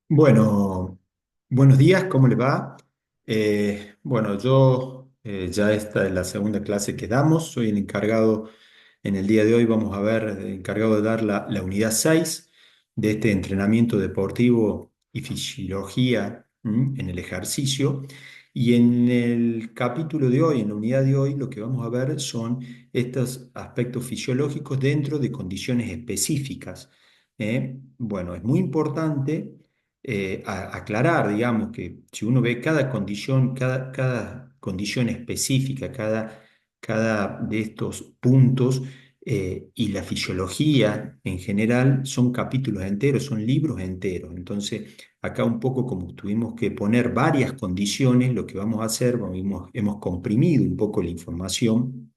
Bueno, buenos días, ¿cómo le va? Bueno, yo ya esta es la segunda clase que damos, soy el encargado, en el día de hoy vamos a ver, encargado de dar la unidad 6 de este entrenamiento deportivo y fisiología en el ejercicio. Y en el capítulo de hoy, en la unidad de hoy, lo que vamos a ver son estos aspectos fisiológicos dentro de condiciones específicas. Bueno, es muy importante aclarar, digamos, que si uno ve cada condición específica, cada de estos puntos y la fisiología en general son capítulos enteros, son libros enteros. Entonces, acá un poco como tuvimos que poner varias condiciones, lo que vamos a hacer, hemos comprimido un poco la información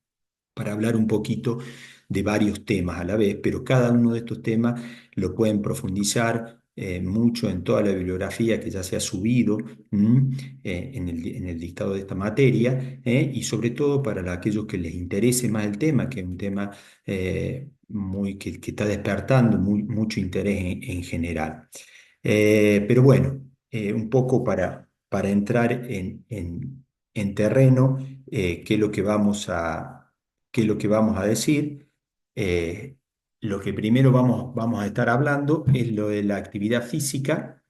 para hablar un poquito de varios temas a la vez, pero cada uno de estos temas lo pueden profundizar mucho en toda la bibliografía que ya se ha subido en el dictado de esta materia, y sobre todo para aquellos que les interese más el tema, que es un tema que está despertando mucho interés en general. Pero bueno, un poco para entrar en terreno, qué es lo que qué es lo que vamos a decir. Eh, lo que primero vamos a estar hablando es lo de la actividad física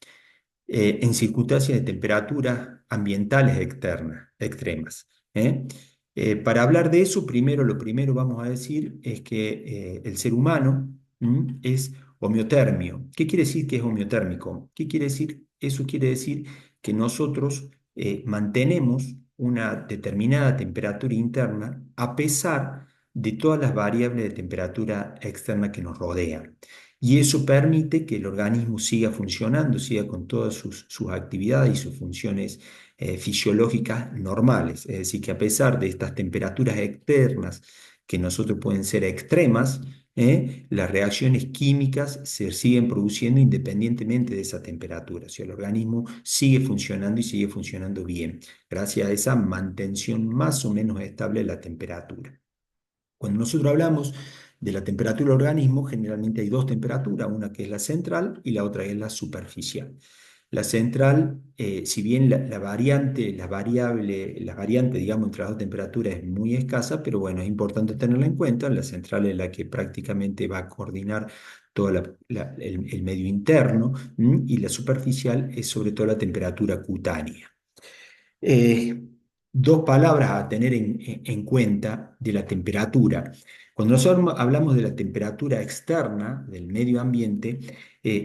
en circunstancias de temperaturas ambientales extremas. ¿eh? Para hablar de eso, lo primero vamos a decir es que el ser humano es homeotermio. ¿Qué quiere decir que es homeotérmico? ¿Qué quiere decir? Eso quiere decir que nosotros mantenemos una determinada temperatura interna a pesar de todas las variables de temperatura externa que nos rodean. Y eso permite que el organismo siga funcionando, siga con todas sus actividades y sus funciones fisiológicas normales. Es decir, que a pesar de estas temperaturas externas que nosotros pueden ser extremas, las reacciones químicas se siguen produciendo independientemente de esa temperatura. O sea, el organismo sigue funcionando y sigue funcionando bien, gracias a esa mantención más o menos estable de la temperatura. Cuando nosotros hablamos de la temperatura del organismo, generalmente hay dos temperaturas, una que es la central y la otra es la superficial. La central, si bien la variante, la variante, digamos, entre las dos temperaturas es muy escasa, pero bueno, es importante tenerla en cuenta. La central es la que prácticamente va a coordinar todo el medio interno, y la superficial es sobre todo la temperatura cutánea. Eh, Dos palabras a tener en cuenta de la temperatura. Cuando nosotros hablamos de la temperatura externa del medio ambiente,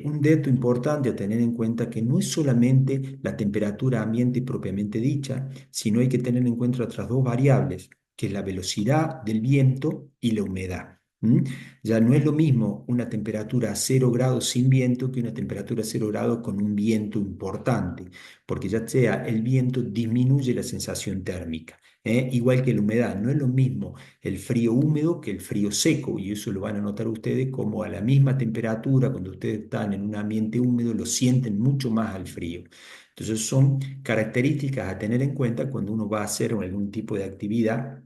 un dato importante a tener en cuenta que no es solamente la temperatura ambiente propiamente dicha, sino hay que tener en cuenta otras dos variables, que es la velocidad del viento y la humedad. Ya no es lo mismo una temperatura a 0 grados sin viento que una temperatura a 0 grados con un viento importante, porque ya sea el viento disminuye la sensación térmica. Igual que la humedad, no es lo mismo el frío húmedo que el frío seco, y eso lo van a notar ustedes como a la misma temperatura, cuando ustedes están en un ambiente húmedo, lo sienten mucho más al frío. Entonces son características a tener en cuenta cuando uno va a hacer algún tipo de actividad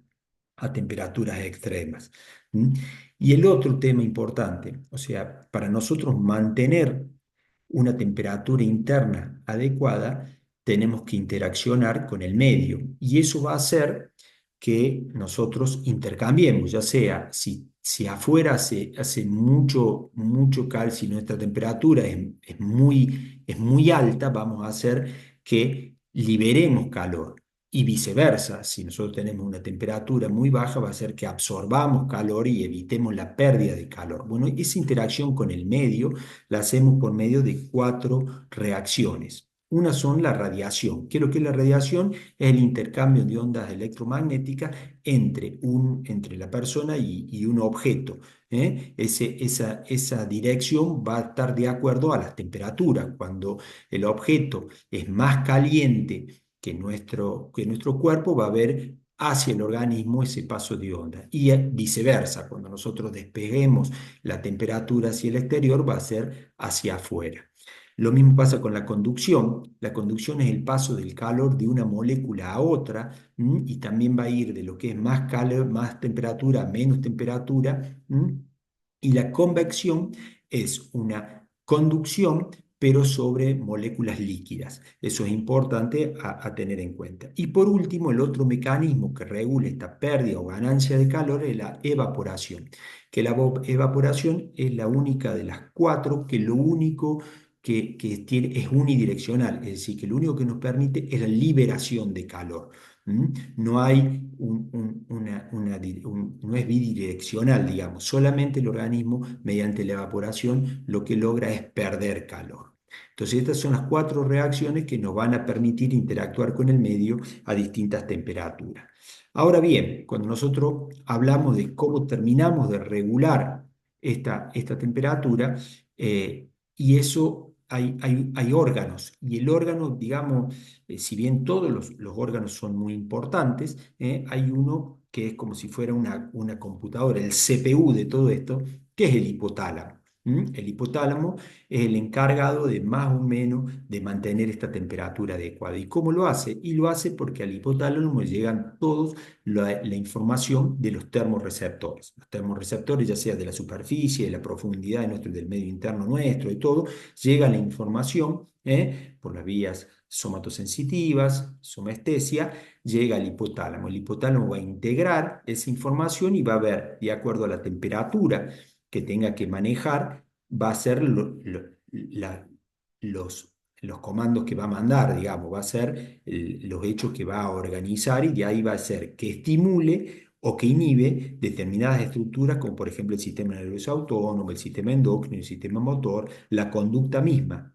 a temperaturas extremas. ¿m? Y el otro tema importante, o sea, para nosotros mantener una temperatura interna adecuada, tenemos que interaccionar con el medio y eso va a hacer que nosotros intercambiemos, ya sea si afuera hace mucho calor, si nuestra temperatura es muy alta, vamos a hacer que liberemos calor. Y viceversa, si nosotros tenemos una temperatura muy baja, va a hacer que absorbamos calor y evitemos la pérdida de calor. Bueno, esa interacción con el medio la hacemos por medio de cuatro reacciones. Una son la radiación. ¿Qué es lo que es la radiación? Es el intercambio de ondas electromagnéticas entre la persona y un objeto. Esa dirección va a estar de acuerdo a las temperaturas. Cuando el objeto es más caliente que nuestro cuerpo, va a haber hacia el organismo ese paso de onda. Y viceversa, cuando nosotros despeguemos la temperatura hacia el exterior, va a ser hacia afuera. Lo mismo pasa con la conducción. La conducción es el paso del calor de una molécula a otra, y también va a ir de lo que es más calor, más temperatura, a menos temperatura. Y la convección es una conducción, pero sobre moléculas líquidas. Eso es importante a tener en cuenta. Y por último, el otro mecanismo que regula esta pérdida o ganancia de calor es la evaporación, que la evaporación es la única de las cuatro que lo único que tiene, es unidireccional, es decir, que lo único que nos permite es la liberación de calor. ¿Mm? No hay no es bidireccional, digamos, solamente el organismo mediante la evaporación lo que logra es perder calor. Entonces, estas son las cuatro reacciones que nos van a permitir interactuar con el medio a distintas temperaturas. Ahora bien, cuando nosotros hablamos de cómo terminamos de regular esta temperatura, y eso hay órganos, y el órgano, digamos, si bien todos los órganos son muy importantes, hay uno que es como si fuera una computadora, el CPU de todo esto, que es el hipotálamo. El hipotálamo es el encargado de más o menos de mantener esta temperatura adecuada. ¿Y cómo lo hace? Y lo hace porque al hipotálamo llegan todos la información de los termorreceptores. Los termorreceptores, ya sea de la superficie, de la profundidad de del medio interno nuestro y todo, llega la información por las vías somatosensitivas, somestesia, llega al hipotálamo. El hipotálamo va a integrar esa información y va a ver, de acuerdo a la temperatura que tenga que manejar, va a hacer los comandos que va a mandar, digamos, va a ser los hechos que va a organizar y de ahí va a ser que estimule o que inhibe determinadas estructuras, como por ejemplo el sistema nervioso autónomo, el sistema endocrino, el sistema motor, la conducta misma.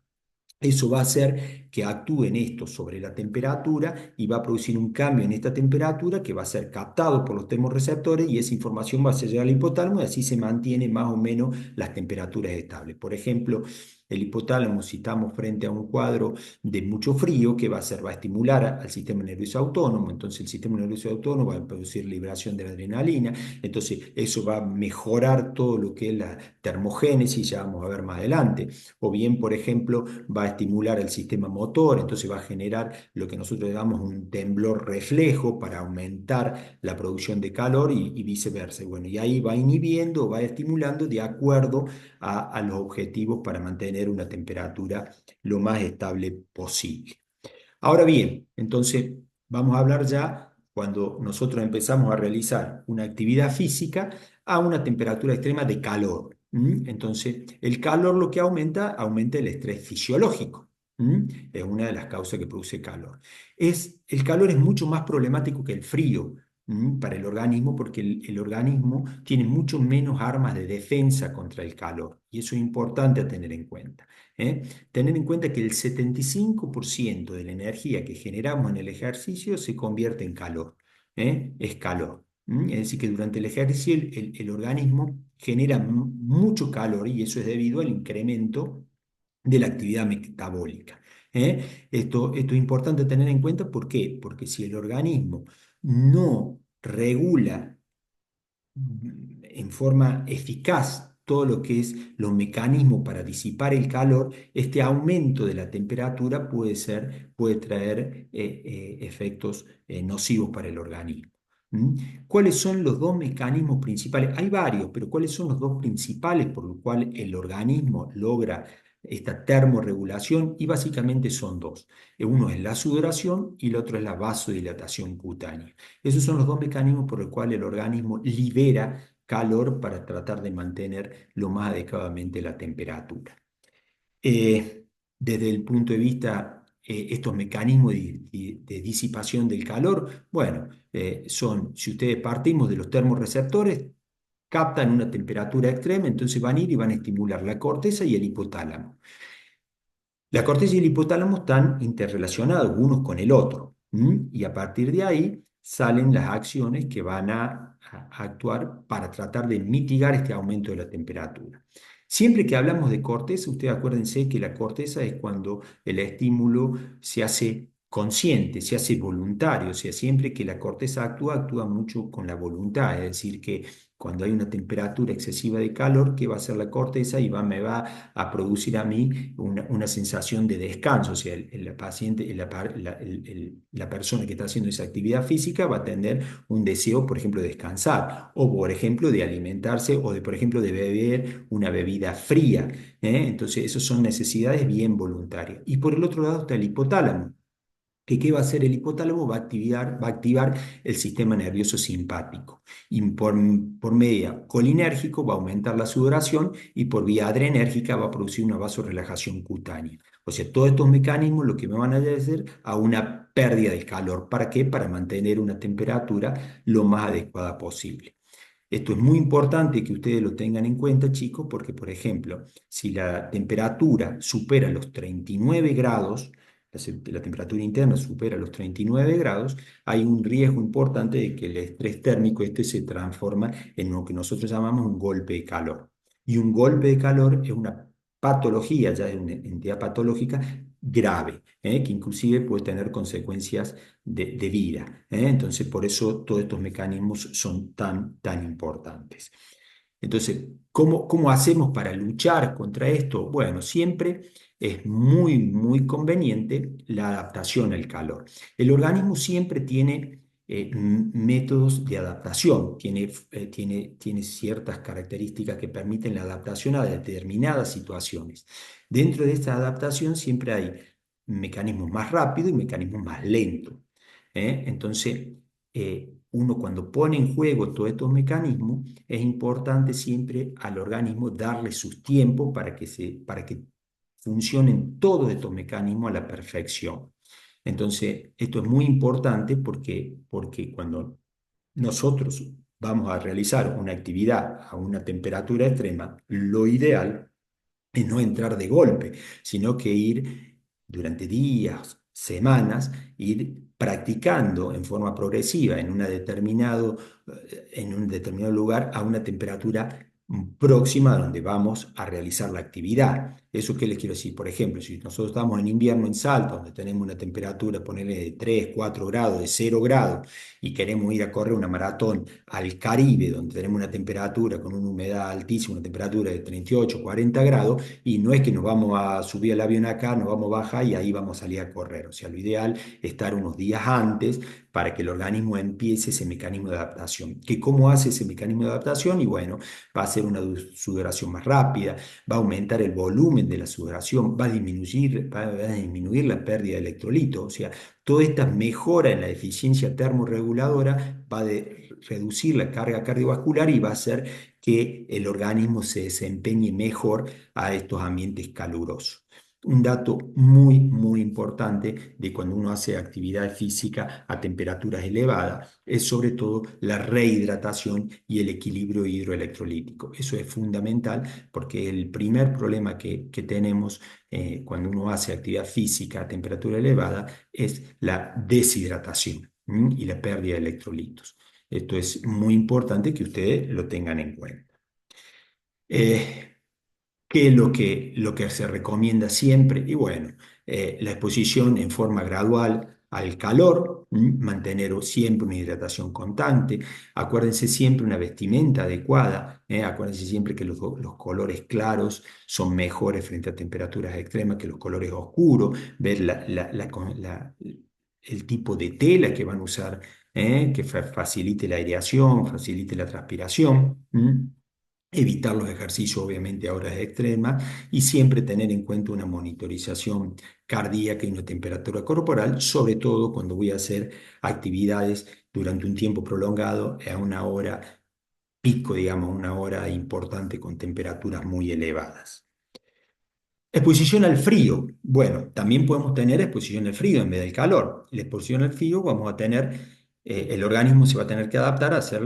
Eso va a hacer que actúen esto sobre la temperatura y va a producir un cambio en esta temperatura que va a ser captado por los termorreceptores y esa información va a llegar al hipotálamo y así se mantiene más o menos las temperaturas estables. Por ejemplo, el hipotálamo, si estamos frente a un cuadro de mucho frío, ¿qué va a hacer? Va a estimular al sistema nervioso autónomo, entonces el sistema nervioso autónomo va a producir liberación de la adrenalina, entonces eso va a mejorar todo lo que es la termogénesis, ya vamos a ver más adelante. O bien, por ejemplo, va a estimular el sistema motor, entonces va a generar lo que nosotros llamamos un temblor reflejo para aumentar la producción de calor y viceversa. Bueno, y ahí va inhibiendo, va estimulando de acuerdo a los objetivos para mantener una temperatura lo más estable posible. Ahora bien, entonces vamos a hablar ya cuando nosotros empezamos a realizar una actividad física a una temperatura extrema de calor. Entonces, el calor lo que aumenta, aumenta el estrés fisiológico. Es una de las causas que produce calor. El calor es mucho más problemático que el frío. Para el organismo, porque el organismo tiene mucho menos armas de defensa contra el calor, y eso es importante a tener en cuenta. ¿eh? Tener en cuenta que el 75% de la energía que generamos en el ejercicio se convierte en calor, es calor. Es decir, que durante el ejercicio el organismo genera mucho calor y eso es debido al incremento de la actividad metabólica. Esto es importante tener en cuenta, ¿por qué? Porque si el organismo no regula en forma eficaz todo lo que es los mecanismos para disipar el calor, este aumento de la temperatura puede traer efectos nocivos para el organismo. ¿Mm? ¿Cuáles son los dos mecanismos principales? Hay varios, pero ¿cuáles son los dos principales por los cuales el organismo logra esta termorregulación? Y básicamente son dos. Uno es la sudoración y el otro es la vasodilatación cutánea. Esos son los dos mecanismos por los cuales el organismo libera calor para tratar de mantener lo más adecuadamente la temperatura. Eh, Desde el punto de vista, estos mecanismos de disipación del calor, bueno, si ustedes partimos de los termorreceptores, captan una temperatura extrema, entonces van a ir y van a estimular la corteza y el hipotálamo. La corteza y el hipotálamo están interrelacionados unos con el otro, y a partir de ahí salen las acciones que van a actuar para tratar de mitigar este aumento de la temperatura. Siempre que hablamos de corteza, ustedes acuérdense que la corteza es cuando el estímulo se hace consciente, se hace voluntario, o sea, siempre que la corteza actúa, actúa mucho con la voluntad, es decir, que cuando hay una temperatura excesiva de calor, ¿qué va a hacer la corteza? Me va a producir a mí una sensación de descanso. O sea, la paciente, la persona que está haciendo esa actividad física va a tener un deseo, por ejemplo, de descansar, o por ejemplo, de alimentarse, o de, por ejemplo, de beber una bebida fría. Entonces, esas son necesidades bien voluntarias. Y por el otro lado está el hipotálamo, que ¿qué va a hacer el hipotálamo? Va a activar el sistema nervioso simpático. Y por medio colinérgico va a aumentar la sudoración y por vía adrenérgica va a producir una vasorelajación cutánea. O sea, todos estos mecanismos lo que me van a hacer a una pérdida de calor. ¿Para qué? Para mantener una temperatura lo más adecuada posible. Esto es muy importante que ustedes lo tengan en cuenta, chicos, porque, por ejemplo, si la temperatura supera los 39 grados, la temperatura interna supera los 39 grados, hay un riesgo importante de que el estrés térmico este se transforma en lo que nosotros llamamos un golpe de calor. Y un golpe de calor es una patología, ya es una entidad patológica grave, que inclusive puede tener consecuencias de vida. Entonces, por eso todos estos mecanismos son tan importantes. Entonces, ¿cómo hacemos para luchar contra esto? Bueno, siempre es muy conveniente la adaptación al calor. El organismo siempre tiene métodos de adaptación, tiene ciertas características que permiten la adaptación a determinadas situaciones. Dentro de esta adaptación siempre hay mecanismos más rápidos y mecanismos más lentos. Entonces, uno cuando pone en juego todos estos mecanismos, es importante siempre al organismo darle sus tiempos para que funcionen todos estos mecanismos a la perfección. Entonces, esto es muy importante porque cuando nosotros vamos a realizar una actividad a una temperatura extrema, lo ideal es no entrar de golpe, sino que ir durante días, semanas, ir practicando en forma progresiva en un determinado lugar a una temperatura próxima a donde vamos a realizar la actividad. ¿Eso qué les quiero decir? Por ejemplo, si nosotros estamos en invierno en Salta, donde tenemos una temperatura, ponerle de 3, 4 grados, de 0 grados, y queremos ir a correr una maratón al Caribe, donde tenemos una temperatura con una humedad altísima, una temperatura de 38, 40 grados, y no es que nos vamos a subir al avión acá, nos vamos a bajar y ahí vamos a salir a correr. O sea, lo ideal es estar unos días antes para que el organismo empiece ese mecanismo de adaptación. ¿Que cómo hace ese mecanismo de adaptación? Y bueno, va a ser una sudoración más rápida, va a aumentar el volumen de la sudoración, va a disminuir la pérdida de electrolitos. O sea, toda esta mejora en la eficiencia termorreguladora va a reducir la carga cardiovascular y va a hacer que el organismo se desempeñe mejor a estos ambientes calurosos. Un dato muy importante de cuando uno hace actividad física a temperaturas elevadas es sobre todo la rehidratación y el equilibrio hidroelectrolítico. Eso es fundamental porque el primer problema que tenemos cuando uno hace actividad física a temperatura elevada es la deshidratación y la pérdida de electrolitos. Esto es muy importante que ustedes lo tengan en cuenta. Eh, ¿Qué es lo que se recomienda siempre? Y bueno, la exposición en forma gradual al calor, mantener siempre una hidratación constante, acuérdense siempre una vestimenta adecuada, acuérdense siempre que los colores claros son mejores frente a temperaturas extremas que los colores oscuros, ver el tipo de tela que van a usar, que facilite la aireación, facilite la transpiración. Evitar los ejercicios, obviamente, a horas extremas y siempre tener en cuenta una monitorización cardíaca y una temperatura corporal, sobre todo cuando voy a hacer actividades durante un tiempo prolongado a una hora pico, digamos, una hora importante con temperaturas muy elevadas. Exposición al frío. Bueno, también podemos tener exposición al frío en vez del calor. La exposición al frío vamos a tener, el organismo se va a tener que adaptar a hacer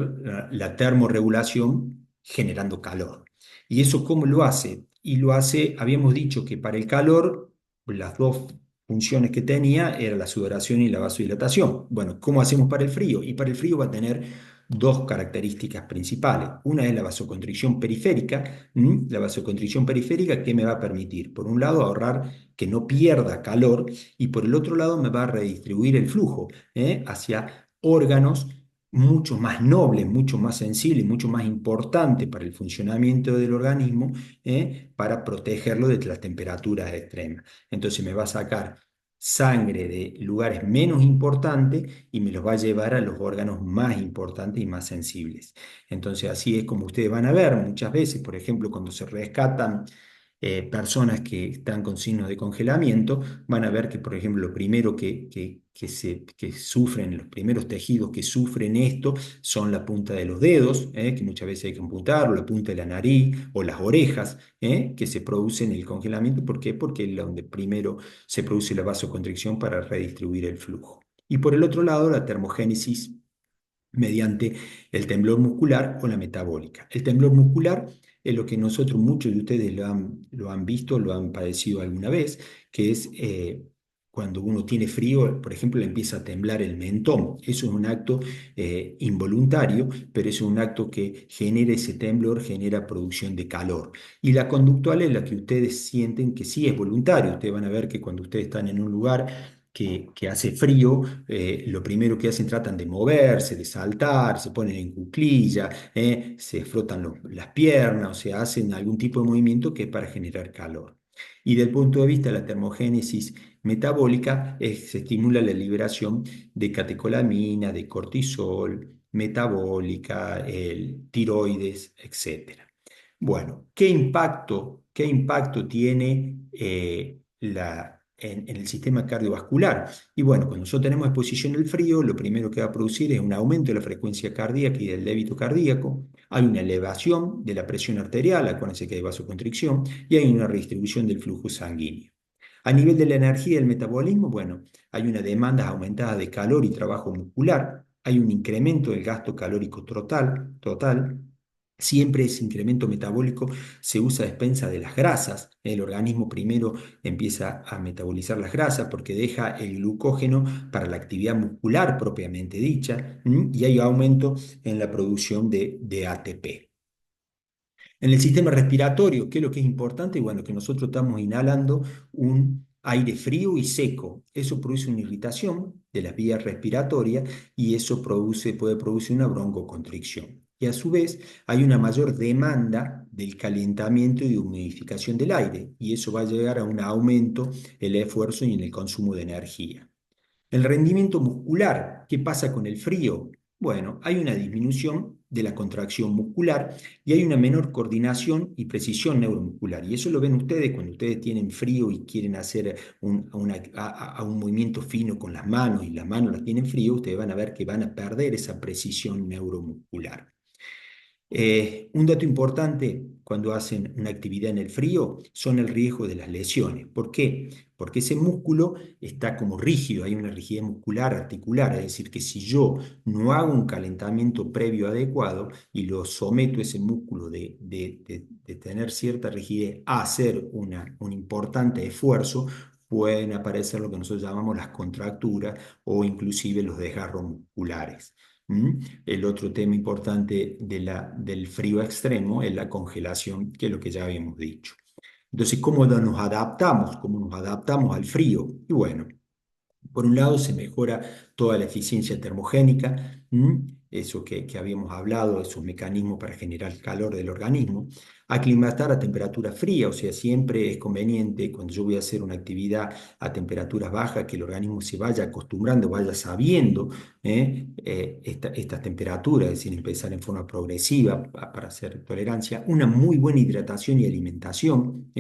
la termorregulación generando calor. ¿Y eso cómo lo hace? Y lo hace, habíamos dicho que para el calor, las dos funciones que tenía era la sudoración y la vasodilatación. Bueno, ¿cómo hacemos para el frío? Y para el frío va a tener dos características principales. Una es la vasoconstricción periférica. La vasoconstricción periférica, ¿qué me va a permitir? Por un lado, ahorrar que no pierda calor y por el otro lado me va a redistribuir el flujo hacia órganos mucho más noble, mucho más sensible, mucho más importante para el funcionamiento del organismo, para protegerlo de las temperaturas extremas. Entonces me va a sacar sangre de lugares menos importantes y me los va a llevar a los órganos más importantes y más sensibles. Entonces así es como ustedes van a ver muchas veces, por ejemplo, cuando se rescatan personas que están con signos de congelamiento, van a ver que, por ejemplo, lo primero que sufren, los primeros tejidos que sufren esto son la punta de los dedos, que muchas veces hay que amputar, o la punta de la nariz, o las orejas, que se producen el congelamiento. ¿Por qué? Porque es donde primero se produce la vasoconstricción para redistribuir el flujo. Y por el otro lado, la termogénesis mediante el temblor muscular o la metabólica. El temblor muscular es lo que nosotros, muchos de ustedes lo han visto, lo han padecido alguna vez, que es cuando uno tiene frío, por ejemplo, le empieza a temblar el mentón. Eso es un acto involuntario, pero es un acto que genera ese temblor, genera producción de calor. Y la conductual es la que ustedes sienten que sí es voluntario. Ustedes van a ver que cuando ustedes están en un lugar que hace frío, lo primero que hacen tratan de moverse, de saltar, se ponen en cuclilla, se frotan las piernas, o sea, hacen algún tipo de movimiento que es para generar calor. Y del punto de vista de la termogénesis metabólica, se estimula la liberación de catecolamina, de cortisol, metabólica, el tiroides, etcétera. Bueno, qué impacto tiene en el sistema cardiovascular? Y bueno, cuando nosotros tenemos exposición al frío, lo primero que va a producir es un aumento de la frecuencia cardíaca y del débito cardíaco, hay una elevación de la presión arterial, acuérdense que hay vasoconstricción, y hay una redistribución del flujo sanguíneo. A nivel de la energía y el metabolismo, bueno, hay una demanda aumentada de calor y trabajo muscular, hay un incremento del gasto calórico total. Siempre ese incremento metabólico se usa a expensa de las grasas. El organismo primero empieza a metabolizar las grasas porque deja el glucógeno para la actividad muscular propiamente dicha, y hay aumento en la producción de ATP. En el sistema respiratorio, ¿qué es lo que es importante? Bueno, que nosotros estamos inhalando un aire frío y seco. Eso produce una irritación de las vías respiratorias y eso puede producir una broncoconstricción. Y a su vez hay una mayor demanda del calentamiento y humidificación del aire y eso va a llegar a un aumento en el esfuerzo y en el consumo de energía. El rendimiento muscular, ¿qué pasa con el frío? Bueno, hay una disminución de la contracción muscular y hay una menor coordinación y precisión neuromuscular. Y eso lo ven ustedes cuando ustedes tienen frío y quieren hacer un movimiento fino con las manos y las manos las tienen frío, ustedes van a ver que van a perder esa precisión neuromuscular. Un dato importante cuando hacen una actividad en el frío son el riesgo de las lesiones. ¿Por qué? Porque ese músculo está como rígido, hay una rigidez muscular articular, es decir, que si yo no hago un calentamiento previo adecuado y lo someto ese músculo de tener cierta rigidez a hacer un importante esfuerzo, pueden aparecer lo que nosotros llamamos las contracturas o inclusive los desgarros musculares. ¿Mm? El otro tema importante del frío extremo es la congelación, que es lo que ya habíamos dicho. Entonces, ¿cómo nos adaptamos? ¿Cómo nos adaptamos al frío? Y bueno, por un lado, se mejora toda la eficiencia termogénica, eso que habíamos hablado, esos mecanismos para generar calor del organismo. Aclimatar a temperatura fría, o sea, siempre es conveniente cuando yo voy a hacer una actividad a temperaturas bajas que el organismo se vaya acostumbrando, vaya sabiendo estas temperaturas, es decir, empezar en forma progresiva para hacer tolerancia. Una muy buena hidratación y alimentación.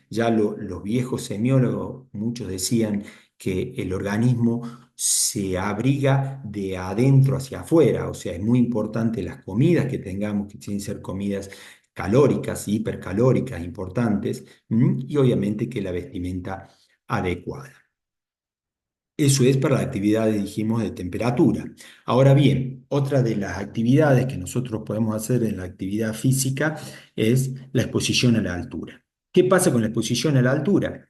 Ya los viejos semiólogos, muchos decían que el organismo se abriga de adentro hacia afuera, o sea, es muy importante las comidas que tengamos, que tienen que ser comidas calóricas, hipercalóricas, importantes, y obviamente que la vestimenta adecuada. Eso es para las actividades, dijimos, de temperatura. Ahora bien, otra de las actividades que nosotros podemos hacer en la actividad física es la exposición a la altura. ¿Qué pasa con la exposición a la altura?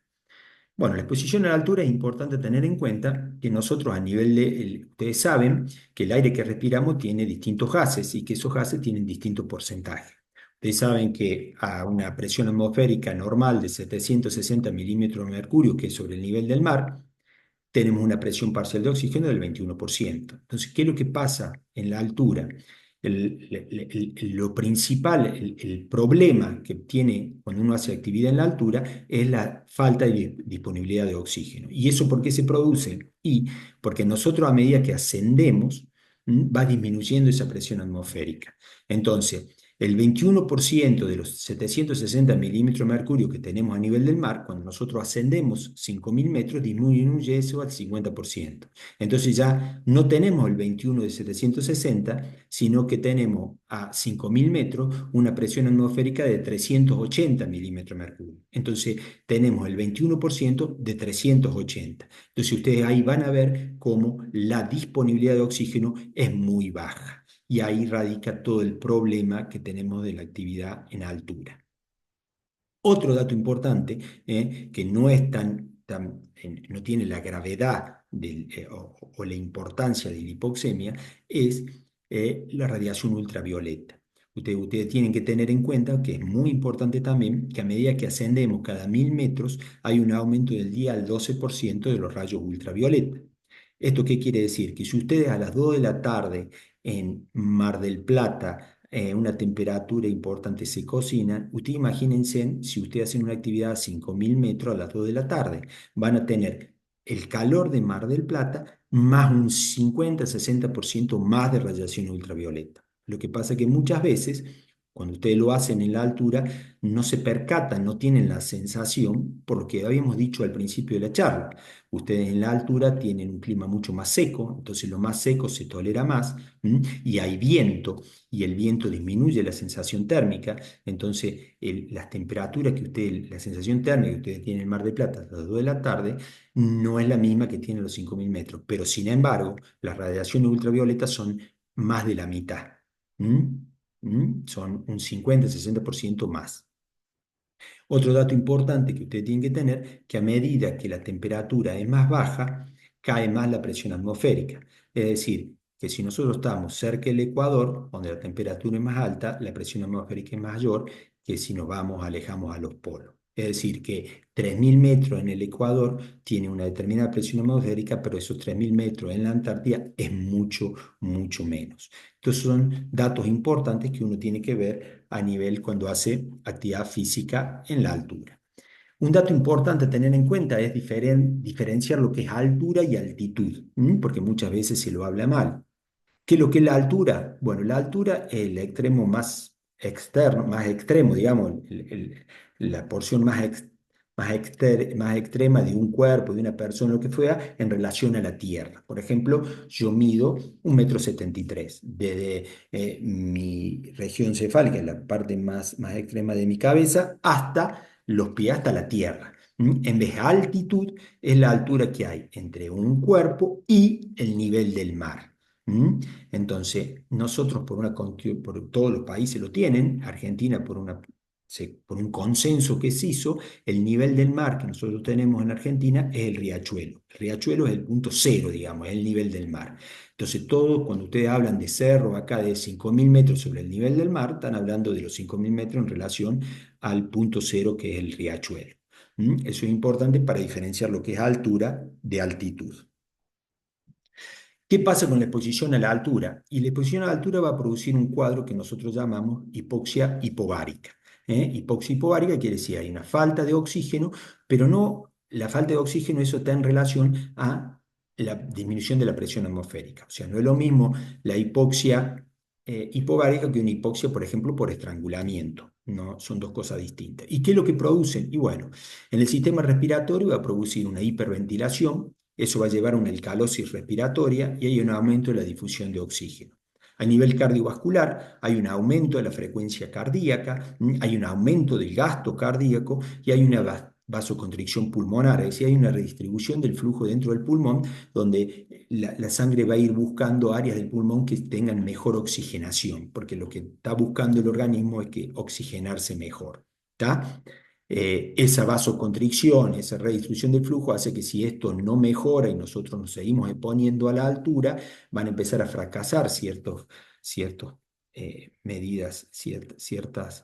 Bueno, la exposición a la altura es importante tener en cuenta que nosotros a nivel ustedes saben que el aire que respiramos tiene distintos gases y que esos gases tienen distintos porcentajes. Ustedes saben que a una presión atmosférica normal de 760 milímetros de mercurio, que es sobre el nivel del mar, tenemos una presión parcial de oxígeno del 21%. Entonces, ¿qué es lo que pasa en la altura? Lo principal, el problema que tiene cuando uno hace actividad en la altura es la falta de disponibilidad de oxígeno. ¿Y eso por qué se produce? Y porque nosotros a medida que ascendemos, va disminuyendo esa presión atmosférica. Entonces, el 21% de los 760 milímetros de mercurio que tenemos a nivel del mar, cuando nosotros ascendemos 5.000 metros, disminuye eso al 50%. Entonces ya no tenemos el 21 de 760, sino que tenemos a 5.000 metros una presión atmosférica de 380 milímetros de mercurio. Entonces tenemos el 21% de 380. Entonces ustedes ahí van a ver cómo la disponibilidad de oxígeno es muy baja. Y ahí radica todo el problema que tenemos de la actividad en altura. Otro dato importante, que no es no tiene la gravedad o la importancia de la hipoxemia, es la radiación ultravioleta. Ustedes tienen que tener en cuenta que es muy importante también que a medida que ascendemos cada 1.000 metros hay un aumento del día al 12% de los rayos ultravioleta. ¿Esto qué quiere decir? Que si ustedes a las 2 de la tarde en Mar del Plata, una temperatura importante se cocinan, ustedes imagínense si ustedes hacen una actividad a 5.000 metros a las 2 de la tarde, van a tener el calor de Mar del Plata más un 50-60% más de radiación ultravioleta. Lo que pasa es que muchas veces, cuando ustedes lo hacen en la altura, no se percatan, no tienen la sensación, por lo que habíamos dicho al principio de la charla. Ustedes en la altura tienen un clima mucho más seco, entonces lo más seco se tolera más, y hay viento, y el viento disminuye la sensación térmica, entonces las temperaturas que ustedes, la sensación térmica que ustedes tienen en el Mar de Plata a las 2 de la tarde, no es la misma que tienen los 5.000 metros, pero sin embargo, las radiaciones ultravioletas son más de la mitad. ¿Mm? Son un 50-60% más. Otro dato importante que usted tiene que tener, que a medida que la temperatura es más baja, cae más la presión atmosférica. Es decir, que si nosotros estamos cerca del Ecuador, donde la temperatura es más alta, la presión atmosférica es mayor que si nos vamos, alejamos a los polos. Es decir, que 3.000 metros en el Ecuador tiene una determinada presión atmosférica, pero esos 3.000 metros en la Antártida es mucho, mucho menos. Entonces son datos importantes que uno tiene que ver a nivel cuando hace actividad física en la altura. Un dato importante a tener en cuenta es diferenciar lo que es altura y altitud, porque muchas veces se lo habla mal. ¿Qué es lo que es la altura? Bueno, la altura es el extremo más externo, más extremo, digamos, la porción más extrema de un cuerpo, de una persona, lo que fuera, en relación a la Tierra. Por ejemplo, yo mido 1,73 m. Desde mi región cefálica, la parte más extrema de mi cabeza, hasta los pies, hasta la Tierra. En vez de altitud, es la altura que hay entre un cuerpo y el nivel del mar. ¿Mm? Entonces, nosotros por todos los países lo tienen, Argentina por un consenso que se hizo, el nivel del mar que nosotros tenemos en Argentina es el riachuelo. El riachuelo es el punto cero, digamos, es el nivel del mar. Entonces, todo, cuando ustedes hablan de cerro acá de 5.000 metros sobre el nivel del mar, están hablando de los 5.000 metros en relación al punto cero que es el riachuelo. Eso es importante para diferenciar lo que es altura de altitud. ¿Qué pasa con la exposición a la altura? Y la exposición a la altura va a producir un cuadro que nosotros llamamos hipoxia hipovárica. Hipoxia hipovárica quiere decir hay una falta de oxígeno, pero no la falta de oxígeno, eso está en relación a la disminución de la presión atmosférica. O sea, no es lo mismo la hipoxia hipovárica que una hipoxia, por ejemplo, por estrangulamiento. No, son dos cosas distintas. ¿Y qué es lo que producen? Y bueno, en el sistema respiratorio va a producir una hiperventilación. Eso va a llevar a una alcalosis respiratoria y hay un aumento de la difusión de oxígeno. A nivel cardiovascular hay un aumento de la frecuencia cardíaca, hay un aumento del gasto cardíaco y hay una vasoconstricción pulmonar, es decir, hay una redistribución del flujo dentro del pulmón donde la sangre va a ir buscando áreas del pulmón que tengan mejor oxigenación, porque lo que está buscando el organismo es que oxigenarse mejor. ¿Está? Esa vasoconstricción, esa redistribución del flujo hace que si esto no mejora y nosotros nos seguimos exponiendo a la altura, van a empezar a fracasar ciertas medidas, ciertas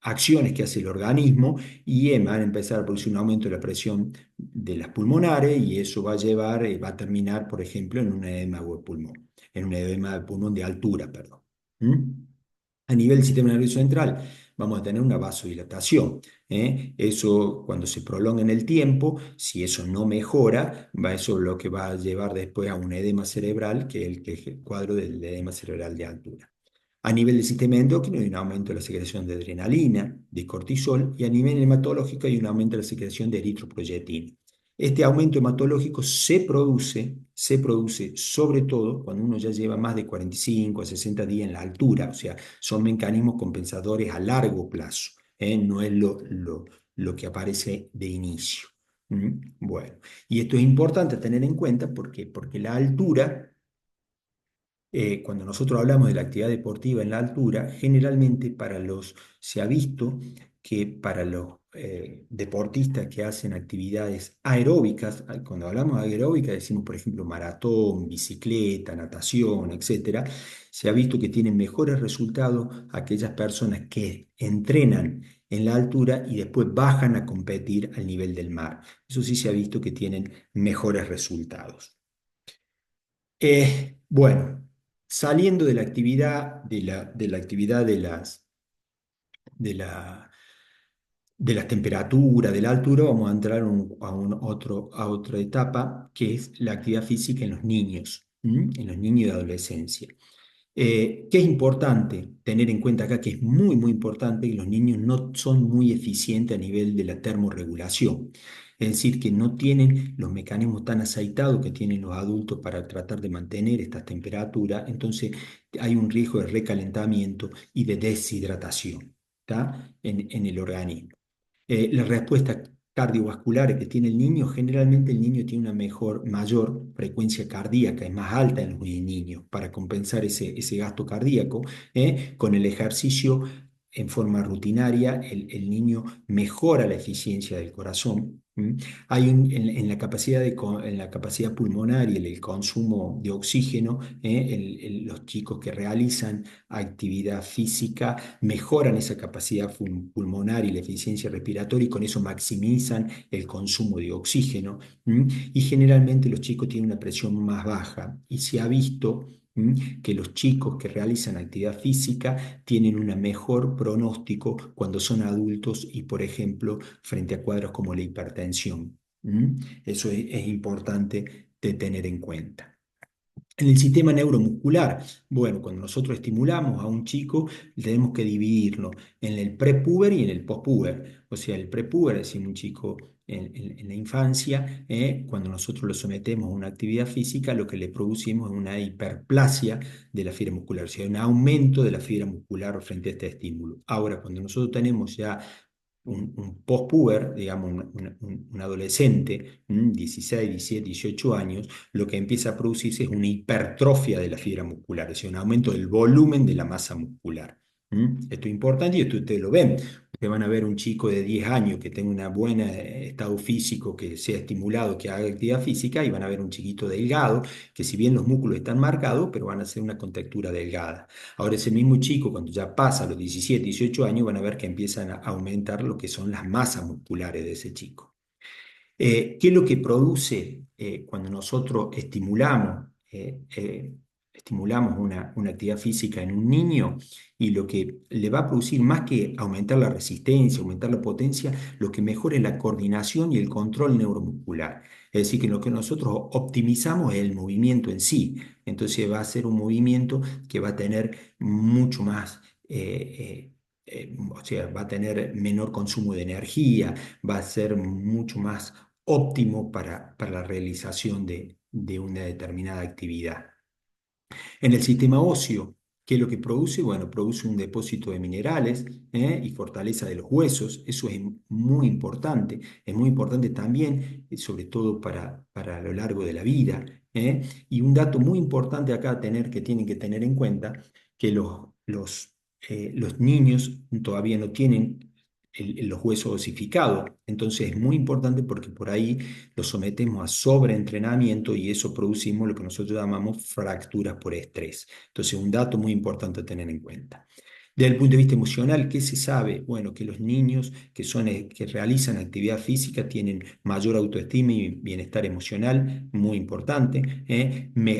acciones que hace el organismo y van a empezar a producir un aumento de la presión de las pulmonares y eso va a llevar, va a terminar, por ejemplo, en un edema de pulmón, en un edema de pulmón de altura, perdón. ¿Mm? A nivel del sistema nervioso central, vamos a tener una vasodilatación. Eso, cuando se prolonga en el tiempo, si eso no mejora, eso lo que va a llevar después a un edema cerebral, que es el cuadro del edema cerebral de altura. A nivel del sistema endocrino hay un aumento de la secreción de adrenalina, de cortisol, y a nivel hematológico hay un aumento de la secreción de eritropoyetina. Este aumento hematológico se produce sobre todo cuando uno ya lleva más de 45 a 60 días en la altura, o sea, son mecanismos compensadores a largo plazo, no es lo que aparece de inicio. Bueno, y esto es importante tener en cuenta porque la altura cuando nosotros hablamos de la actividad deportiva en la altura, generalmente se ha visto que para los deportistas que hacen actividades aeróbicas, cuando hablamos de aeróbica decimos, por ejemplo, maratón, bicicleta, natación, etcétera, se ha visto que tienen mejores resultados aquellas personas que entrenan en la altura y después bajan a competir al nivel del mar. Eso sí se ha visto que tienen mejores resultados. Bueno, saliendo de la actividad de la actividad de la, de las temperaturas, de la altura, vamos a entrar a otra etapa, que es la actividad física en los niños, en los niños de adolescencia. ¿Qué es importante tener en cuenta acá? Que es muy, muy importante que los niños no son muy eficientes a nivel de la termorregulación. Es decir, que no tienen los mecanismos tan aceitados que tienen los adultos para tratar de mantener estas temperaturas. Entonces, hay un riesgo de recalentamiento y de deshidratación, ¿tá? En el organismo. La respuesta cardiovascular que tiene el niño, generalmente el niño tiene una mayor frecuencia cardíaca, es más alta en los niños para compensar ese gasto cardíaco. Con el ejercicio en forma rutinaria, el niño mejora la eficiencia del corazón. En la en la capacidad pulmonar y en el consumo de oxígeno, los chicos que realizan actividad física mejoran esa capacidad pulmonar y la eficiencia respiratoria y con eso maximizan el consumo de oxígeno. Y generalmente los chicos tienen una presión más baja y se ha visto que los chicos que realizan actividad física tienen un mejor pronóstico cuando son adultos y, por ejemplo, frente a cuadros como la hipertensión. Eso es importante de tener en cuenta. En el sistema neuromuscular, bueno, cuando nosotros estimulamos a un chico, tenemos que dividirlo en el prepuber y en el postpuber. O sea, el prepuber es decir, un chico en la infancia, cuando nosotros lo sometemos a una actividad física, lo que le producimos es una hiperplasia de la fibra muscular, o sea, un aumento de la fibra muscular frente a este estímulo. Ahora, cuando nosotros tenemos ya un postpuber, digamos, un adolescente, 16, 17, 18 años, lo que empieza a producirse es una hipertrofia de la fibra muscular, es decir, un aumento del volumen de la masa muscular. Esto es importante y esto ustedes lo ven. Ustedes van a ver un chico de 10 años que tenga un buen estado físico, que sea estimulado, que haga actividad física, y van a ver un chiquito delgado, que si bien los músculos están marcados, pero van a ser una contextura delgada. Ahora ese mismo chico, cuando ya pasa los 17, 18 años, van a ver que empiezan a aumentar lo que son las masas musculares de ese chico. ¿Qué es lo que produce cuando nosotros estimulamos una actividad física en un niño? Y lo que le va a producir, más que aumentar la resistencia, aumentar la potencia, lo que mejora es la coordinación y el control neuromuscular. Es decir, que lo que nosotros optimizamos es el movimiento en sí. Entonces va a ser un movimiento que va a tener mucho más... o sea, va a tener menor consumo de energía, va a ser mucho más óptimo para la realización de una determinada actividad. En el sistema óseo, ¿qué es lo que produce? Bueno, produce un depósito de minerales y fortaleza de los huesos. Eso es muy importante. Es muy importante también, sobre todo para lo largo de la vida. Y un dato muy importante acá que tienen que tener en cuenta, que los niños todavía no tienen los huesos osificados. Entonces es muy importante porque por ahí los sometemos a sobreentrenamiento y eso producimos lo que nosotros llamamos fracturas por estrés. Entonces, un dato muy importante a tener en cuenta. Desde el punto de vista emocional, ¿qué se sabe? Bueno, que los niños que realizan actividad física tienen mayor autoestima y bienestar emocional, muy importante.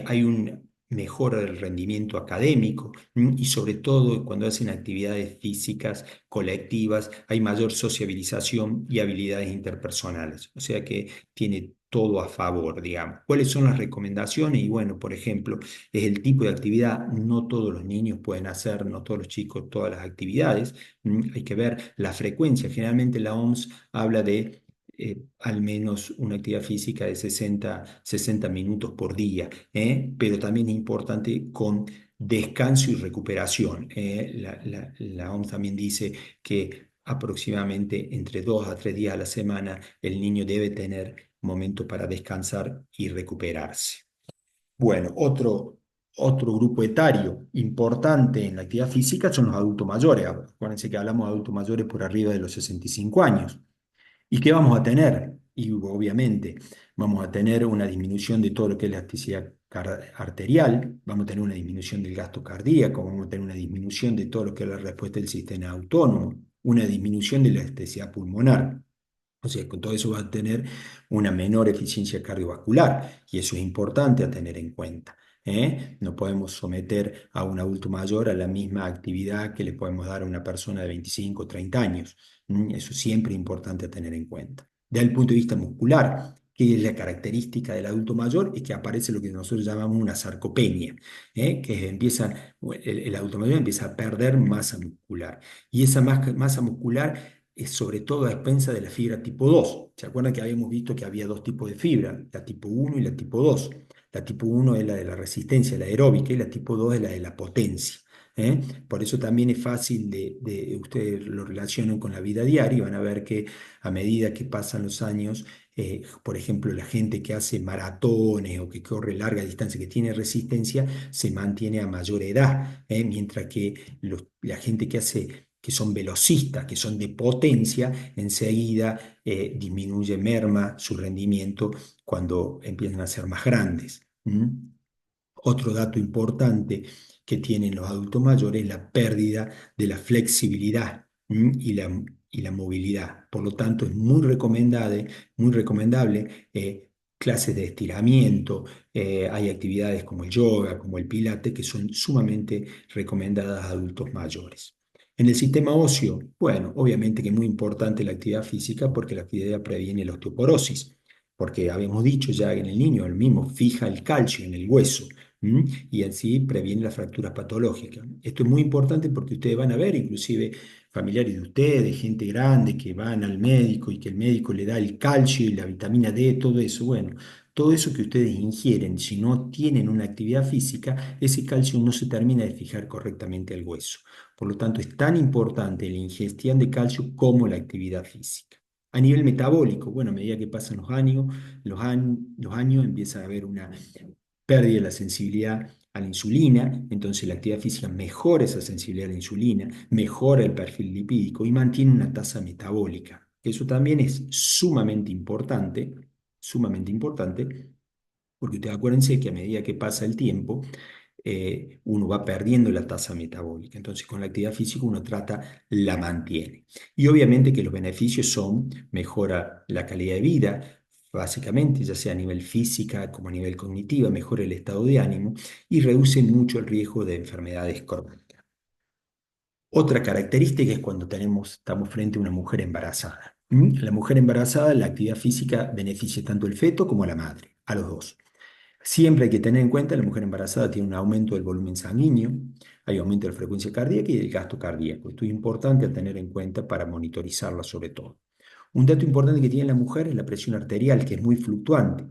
Hay un mejora del rendimiento académico, y sobre todo cuando hacen actividades físicas colectivas, hay mayor sociabilización y habilidades interpersonales. O sea que tiene todo a favor, digamos. ¿Cuáles son las recomendaciones? Y bueno, por ejemplo, es el tipo de actividad. No todos los niños pueden hacer, no todos los chicos, todas las actividades. Hay que ver la frecuencia. Generalmente la OMS habla de al menos una actividad física de 60 minutos por día, pero también es importante con descanso y recuperación. La OMS también dice que aproximadamente entre 2 a 3 días a la semana el niño debe tener momento para descansar y recuperarse. Bueno, otro grupo etario importante en la actividad física son los adultos mayores. Acuérdense que hablamos de adultos mayores por arriba de los 65 años. ¿Y qué vamos a tener? Y obviamente vamos a tener una disminución de todo lo que es la actividad arterial, vamos a tener una disminución del gasto cardíaco, vamos a tener una disminución de todo lo que es la respuesta del sistema autónomo, una disminución de la elasticidad pulmonar. O sea, con todo eso va a tener una menor eficiencia cardiovascular y eso es importante a tener en cuenta. No podemos someter a un adulto mayor a la misma actividad que le podemos dar a una persona de 25 o 30 años. Eso siempre es importante a tener en cuenta. Desde el punto de vista muscular, que es la característica del adulto mayor, es que aparece lo que nosotros llamamos una sarcopenia, que el adulto mayor empieza a perder masa muscular. Y esa masa muscular es sobre todo a expensa de la fibra tipo 2. ¿Se acuerdan que habíamos visto que había dos tipos de fibra? La tipo 1 y la tipo 2. La tipo 1 es la de la resistencia, la aeróbica, y la tipo 2 es la de la potencia. ¿eh? Por eso también es fácil ustedes lo relacionan con la vida diaria y van a ver que a medida que pasan los años, por ejemplo, la gente que hace maratones o que corre larga distancia, que tiene resistencia, se mantiene a mayor edad, mientras que la gente que son velocistas, que son de potencia, enseguida disminuye, merma su rendimiento cuando empiezan a ser más grandes. Otro dato importante que tienen los adultos mayores es la pérdida de la flexibilidad, y la movilidad. Por lo tanto, es muy recomendable clases de estiramiento. Hay actividades como el yoga, como el pilate, que son sumamente recomendadas a adultos mayores. En el sistema óseo, bueno, obviamente que es muy importante la actividad física porque la actividad previene la osteoporosis, porque habíamos dicho ya en el niño, el mismo fija el calcio en el hueso. Y así previene las fracturas patológicas. Esto es muy importante porque ustedes van a ver, inclusive familiares de ustedes, gente grande que van al médico y que el médico le da el calcio y la vitamina D, todo eso. Bueno, todo eso que ustedes ingieren, si no tienen una actividad física, ese calcio no se termina de fijar correctamente al hueso. Por lo tanto, es tan importante la ingestión de calcio como la actividad física. A nivel metabólico, bueno, a medida que pasan los años empieza a haber una pérdida de la sensibilidad a la insulina, entonces la actividad física mejora esa sensibilidad a la insulina, mejora el perfil lipídico y mantiene una tasa metabólica. Eso también es sumamente importante, porque ustedes acuérdense que a medida que pasa el tiempo, uno va perdiendo la tasa metabólica. Entonces, con la actividad física uno la mantiene. Y obviamente que los beneficios son, mejora la calidad de vida, básicamente, ya sea a nivel física como a nivel cognitiva, mejora el estado de ánimo y reduce mucho el riesgo de enfermedades crónicas. Otra característica es cuando estamos frente a una mujer embarazada. La mujer embarazada, la actividad física beneficia tanto al feto como a la madre, a los dos. Siempre hay que tener en cuenta que la mujer embarazada tiene un aumento del volumen sanguíneo, hay aumento de la frecuencia cardíaca y del gasto cardíaco. Esto es importante a tener en cuenta para monitorizarla sobre todo. Un dato importante que tiene la mujer es la presión arterial, que es muy fluctuante.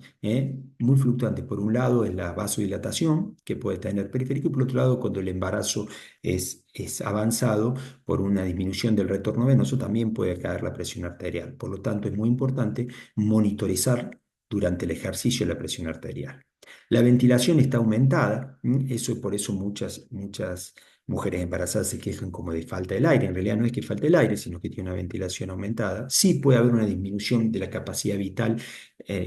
Muy fluctuante. Por un lado es la vasodilatación, que puede tener periférico, y por otro lado, cuando el embarazo es avanzado, por una disminución del retorno venoso, también puede caer la presión arterial. Por lo tanto, es muy importante monitorizar durante el ejercicio la presión arterial. La ventilación está aumentada, eso por eso muchas mujeres embarazadas se quejan como de falta del aire. En realidad no es que falte el aire, sino que tiene una ventilación aumentada. Sí puede haber una disminución de la capacidad vital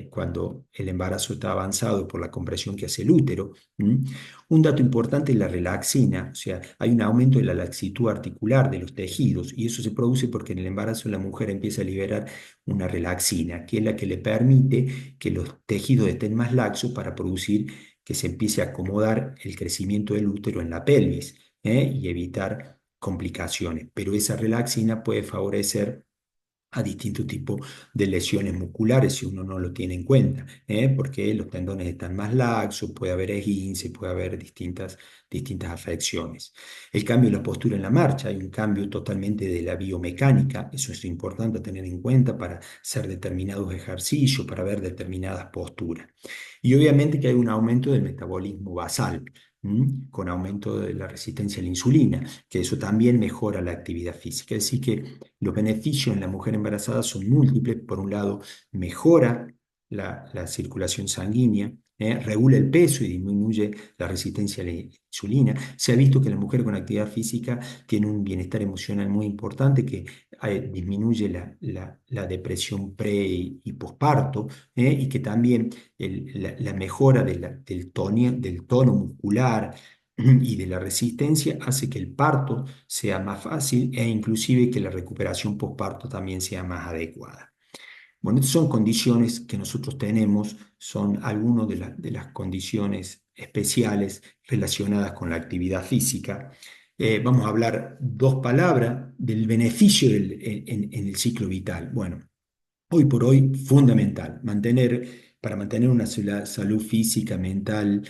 cuando el embarazo está avanzado por la compresión que hace el útero. ¿Mm? Un dato importante es la relaxina, o sea, hay un aumento de la laxitud articular de los tejidos y eso se produce porque en el embarazo la mujer empieza a liberar una relaxina, que es la que le permite que los tejidos estén más laxos para producir que se empiece a acomodar el crecimiento del útero en la pelvis, y evitar complicaciones. Pero esa relaxina puede favorecer a distintos tipos de lesiones musculares si uno no lo tiene en cuenta, porque los tendones están más laxos, puede haber esguince, puede haber distintas afecciones. El cambio de la postura en la marcha, hay un cambio totalmente de la biomecánica, eso es importante tener en cuenta para hacer determinados ejercicios, para ver determinadas posturas. Y obviamente que hay un aumento del metabolismo basal, con aumento de la resistencia a la insulina, que eso también mejora la actividad física. Así que los beneficios en la mujer embarazada son múltiples. Por un lado, mejora la circulación sanguínea, regula el peso y disminuye la resistencia a la insulina. Se ha visto que la mujer con actividad física tiene un bienestar emocional muy importante que disminuye la depresión pre y posparto, y que también la mejora del tono muscular y de la resistencia hace que el parto sea más fácil e inclusive que la recuperación postparto también sea más adecuada. Bueno, estas son condiciones que nosotros tenemos, son algunas de las condiciones especiales relacionadas con la actividad física. Vamos a hablar dos palabras del beneficio en el ciclo vital. Bueno, hoy por hoy, fundamental, para mantener una salud física, mental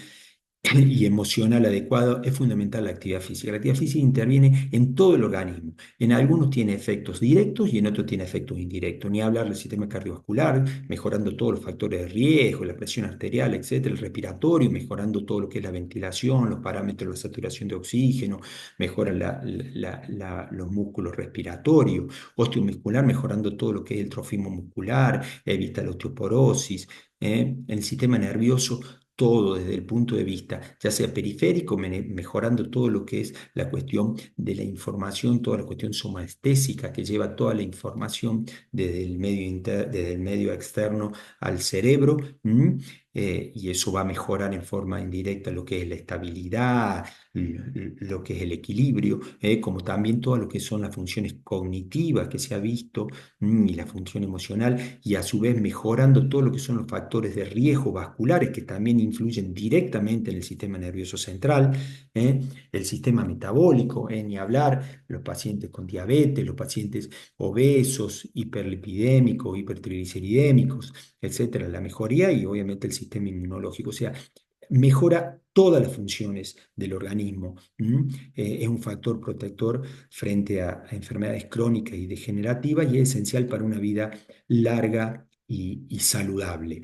y emocional adecuado, es fundamental la actividad física. La actividad física interviene en todo el organismo. En algunos tiene efectos directos y en otros tiene efectos indirectos. Ni hablar del sistema cardiovascular, mejorando todos los factores de riesgo, la presión arterial, etcétera, el respiratorio, mejorando todo lo que es la ventilación, los parámetros de la saturación de oxígeno, mejora los músculos respiratorios, osteomuscular, mejorando todo lo que es el trofismo muscular, evita la osteoporosis, el sistema nervioso, todo desde el punto de vista, ya sea periférico, mejorando todo lo que es la cuestión de la información, toda la cuestión somaestésica que lleva toda la información desde el medio externo al cerebro, y eso va a mejorar en forma indirecta lo que es la estabilidad, lo que es el equilibrio, como también todo lo que son las funciones cognitivas que se ha visto, y la función emocional, y a su vez mejorando todo lo que son los factores de riesgo vasculares que también influyen directamente en el sistema nervioso central, ¿eh? El sistema metabólico, ni hablar, los pacientes con diabetes, los pacientes obesos, hiperlipidémicos, hipertrigliceridémicos, etcétera, la mejoría y obviamente el sistema inmunológico, o sea, mejora todas las funciones del organismo. Es un factor protector frente a enfermedades crónicas y degenerativas y es esencial para una vida larga y saludable.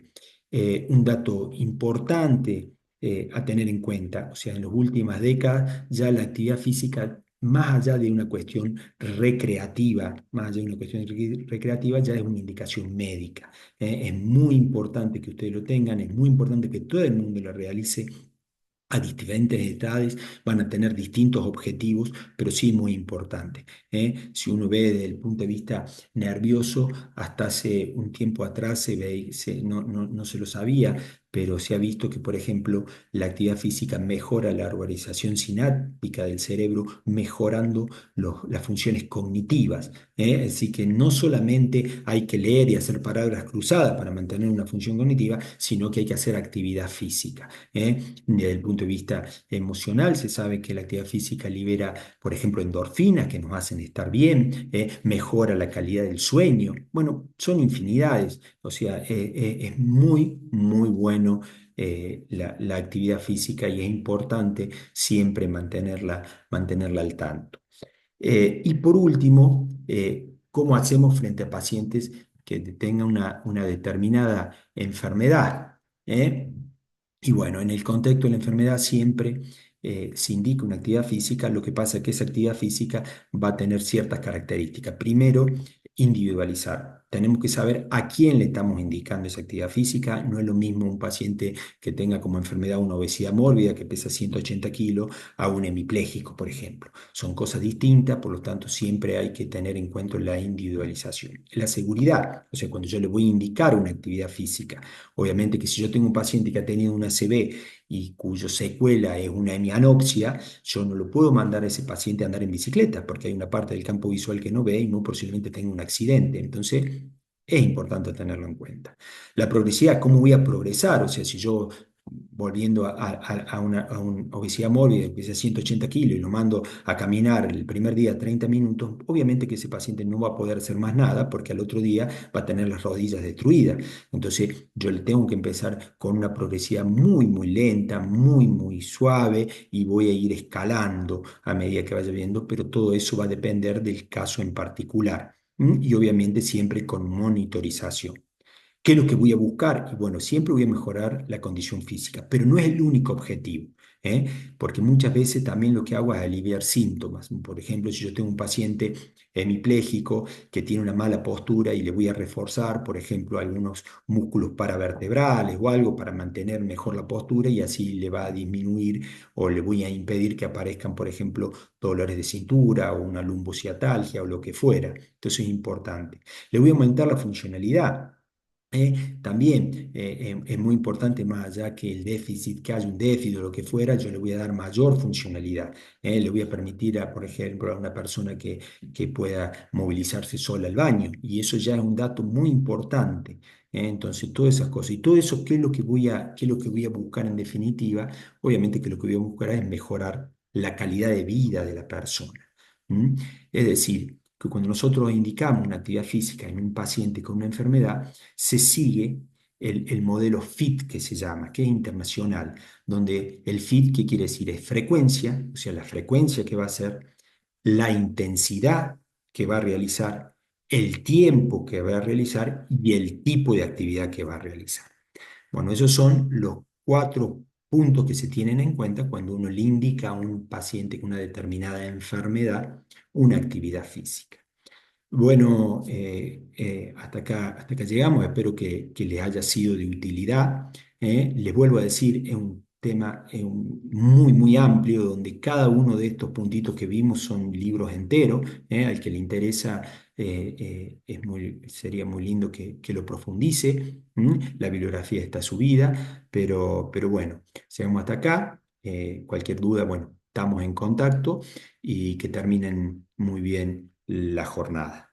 Un dato importante a tener en cuenta, o sea, en las últimas décadas ya la actividad física, más allá de una cuestión recreativa, más allá de una cuestión recreativa, ya es una indicación médica. Es muy importante que ustedes lo tengan, es muy importante que todo el mundo lo realice a diferentes edades, van a tener distintos objetivos, pero sí muy importante. Si uno ve desde el punto de vista nervioso, hasta hace un tiempo atrás no se lo sabía, pero se ha visto que, por ejemplo, la actividad física mejora la organización sináptica del cerebro, mejorando las funciones cognitivas. Así que no solamente hay que leer y hacer palabras cruzadas para mantener una función cognitiva, sino que hay que hacer actividad física. Desde el punto de vista emocional, se sabe que la actividad física libera, por ejemplo, endorfinas que nos hacen estar bien, mejora la calidad del sueño. Bueno, son infinidades, o sea, es muy, muy bueno la actividad física y es importante siempre mantenerla al tanto. Y por último, ¿cómo hacemos frente a pacientes que tengan una determinada enfermedad? Y bueno, en el contexto de la enfermedad siempre se indica una actividad física, lo que pasa es que esa actividad física va a tener ciertas características. Primero, individualizar. tenemos que saber a quién le estamos indicando esa actividad física. No es lo mismo un paciente que tenga como enfermedad una obesidad mórbida que pesa 180 kilos a un hemipléjico, por ejemplo. Son cosas distintas, por lo tanto siempre hay que tener en cuenta la individualización. La seguridad, o sea, cuando yo le voy a indicar una actividad física, obviamente que si yo tengo un paciente que ha tenido una ACV y cuyo secuela es una hemianopsia, yo no lo puedo mandar a ese paciente a andar en bicicleta porque hay una parte del campo visual que no ve y muy posiblemente tenga un accidente. Entonces, es importante tenerlo en cuenta. La progresividad, ¿cómo voy a progresar? O sea, si yo volviendo a una obesidad mórbida que pesa 180 kilos y lo mando a caminar el primer día 30 minutos, obviamente que ese paciente no va a poder hacer más nada porque al otro día va a tener las rodillas destruidas. Entonces yo le tengo que empezar con una progresividad muy, muy lenta, muy, muy suave y voy a ir escalando a medida que vaya viendo, pero todo eso va a depender del caso en particular. Y obviamente siempre con monitorización. ¿Qué es lo que voy a buscar? Y bueno, siempre voy a mejorar la condición física, pero no es el único objetivo, ¿eh? Porque muchas veces también lo que hago es aliviar síntomas. Por ejemplo, si yo tengo un paciente hemipléjico que tiene una mala postura y le voy a reforzar, por ejemplo, algunos músculos paravertebrales o algo para mantener mejor la postura y así le va a disminuir o le voy a impedir que aparezcan, por ejemplo, dolores de cintura o una lumbociatalgia o lo que fuera. Entonces es importante. Le voy a aumentar la funcionalidad. También es muy importante, más allá que el déficit, que haya un déficit o lo que fuera, yo le voy a dar mayor funcionalidad. Le voy a permitir, por ejemplo, a una persona que pueda movilizarse sola al baño, y eso ya es un dato muy importante. Entonces, todas esas cosas. Y todo eso, ¿qué es lo que qué es lo que voy a buscar en definitiva? Obviamente que lo que voy a buscar es mejorar la calidad de vida de la persona. ¿Mm? Es decir, que cuando nosotros indicamos una actividad física en un paciente con una enfermedad, se sigue el modelo FIT que se llama, que es internacional, donde el FIT, ¿qué quiere decir? Es frecuencia, o sea, la frecuencia que va a ser, la intensidad que va a realizar, el tiempo que va a realizar y el tipo de actividad que va a realizar. Bueno, esos son los cuatro puntos que se tienen en cuenta cuando uno le indica a un paciente con una determinada enfermedad una actividad física. Bueno, hasta acá llegamos. Espero que les haya sido de utilidad. Les vuelvo a decir, es un tema muy, muy amplio donde cada uno de estos puntitos que vimos son libros enteros. Al que le interesa, sería muy lindo que lo profundice. La bibliografía está subida, pero bueno, llegamos hasta acá. Cualquier duda, bueno, estamos en contacto y que terminen muy bien la jornada.